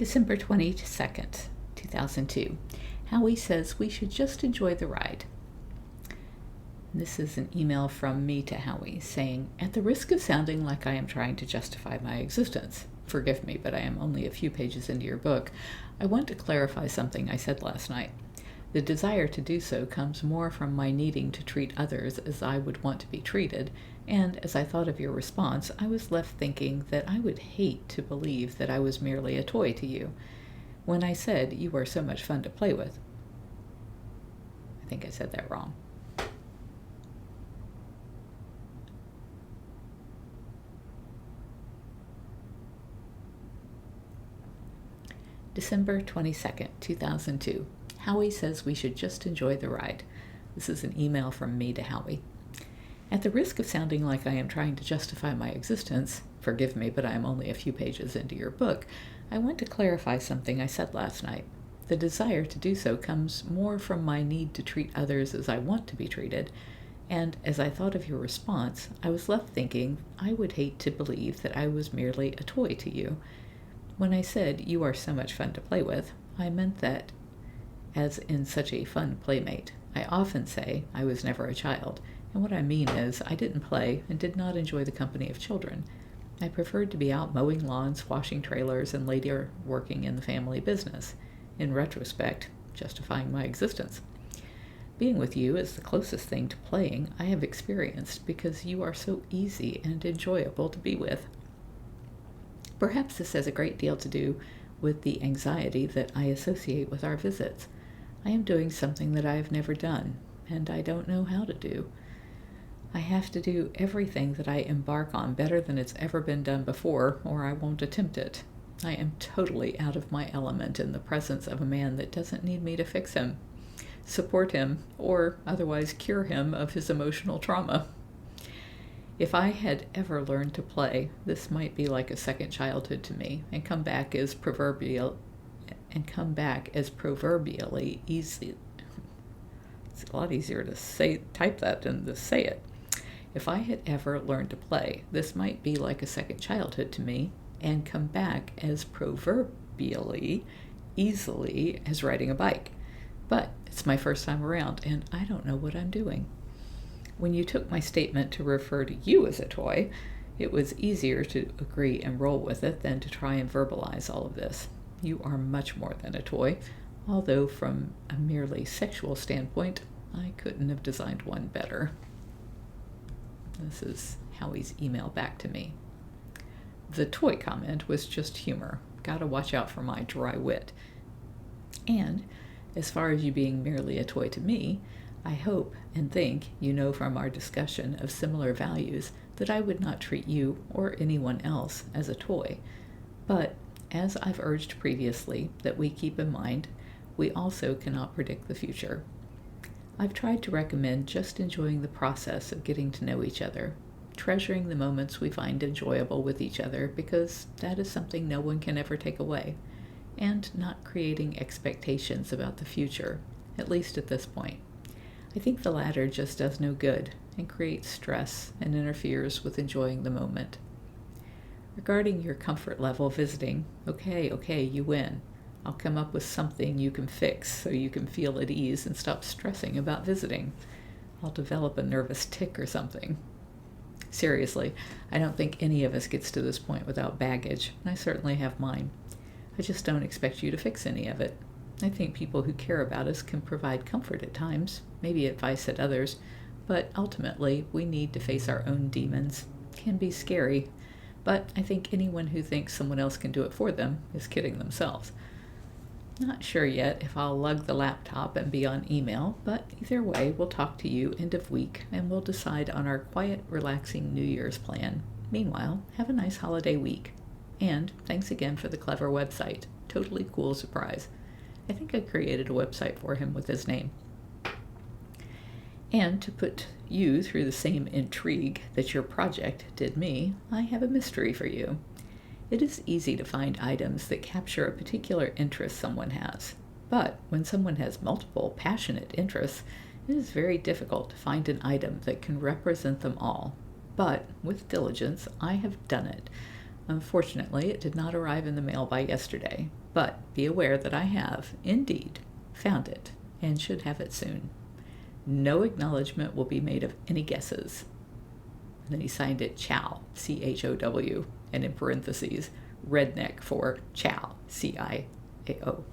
December 22nd, 2002. Howie says we should just enjoy the ride. This is an email from me to Howie saying, at the risk of sounding like I am trying to justify my existence, forgive me, but I am only a few pages into your book, I want to clarify something I said last night. The desire to do so comes more from my needing to treat others as I would want to be treated, and as I thought of your response, I was left thinking that I would hate to believe that I was merely a toy to you. When I said you are so much fun to play with, I think I said that wrong. December 22nd, 2002. Howie says we should just enjoy the ride. This is an email from me to Howie. At the risk of sounding like I am trying to justify my existence, forgive me, but I am only a few pages into your book, I want to clarify something I said last night. The desire to do so comes more from my need to treat others as I want to be treated, and as I thought of your response, I was left thinking I would hate to believe that I was merely a toy to you. When I said you are so much fun to play with, I meant that as in such a fun playmate. I often say I was never a child, and what I mean is I didn't play and did not enjoy the company of children. I preferred to be out mowing lawns, washing trailers, and later working in the family business. In retrospect, justifying my existence. Being with you is the closest thing to playing I have experienced because you are so easy and enjoyable to be with. Perhaps this has a great deal to do with the anxiety that I associate with our visits. I am doing something that I have never done, and I don't know how to do. I have to do everything that I embark on better than it's ever been done before, or I won't attempt it. I am totally out of my element in the presence of a man that doesn't need me to fix him, support him, or otherwise cure him of his emotional trauma. If I had ever learned to play, this might be like a second childhood to me, and come back as proverbially easy. It's a lot easier to type that than to say it. If I had ever learned to play, this might be like a second childhood to me, and come back as proverbially easily as riding a bike. But it's my first time around, and I don't know what I'm doing. When you took my statement to refer to you as a toy, it was easier to agree and roll with it than to try and verbalize all of this. You are much more than a toy, although from a merely sexual standpoint, I couldn't have designed one better. This is Howie's email back to me. The toy comment was just humor. Gotta watch out for my dry wit. And as far as you being merely a toy to me, I hope and think you know from our discussion of similar values that I would not treat you or anyone else as a toy. But, as I've urged previously that we keep in mind, we also cannot predict the future. I've tried to recommend just enjoying the process of getting to know each other, treasuring the moments we find enjoyable with each other because that is something no one can ever take away, and not creating expectations about the future, at least at this point. I think the latter just does no good and creates stress and interferes with enjoying the moment. Regarding your comfort level visiting, okay, you win. I'll come up with something you can fix so you can feel at ease and stop stressing about visiting. I'll develop a nervous tic or something. Seriously, I don't think any of us gets to this point without baggage, and I certainly have mine. I just don't expect you to fix any of it. I think people who care about us can provide comfort at times, maybe advice at others, but ultimately we need to face our own demons. It can be scary, but I think anyone who thinks someone else can do it for them is kidding themselves. Not sure yet if I'll lug the laptop and be on email, but either way we'll talk to you end of week and we'll decide on our quiet, relaxing New Year's plan. Meanwhile, have a nice holiday week. And thanks again for the clever website. Totally cool surprise. I think I created a website for him with his name. And to put you through the same intrigue that your project did me, I have a mystery for you. It is easy to find items that capture a particular interest someone has, but when someone has multiple passionate interests, it is very difficult to find an item that can represent them all. But with diligence, I have done it. Unfortunately, it did not arrive in the mail by yesterday, but be aware that I have, indeed, found it and should have it soon. No acknowledgement will be made of any guesses. And then he signed it Chow, C-H-O-W, and in parentheses, redneck for Chow, C-I-A-O.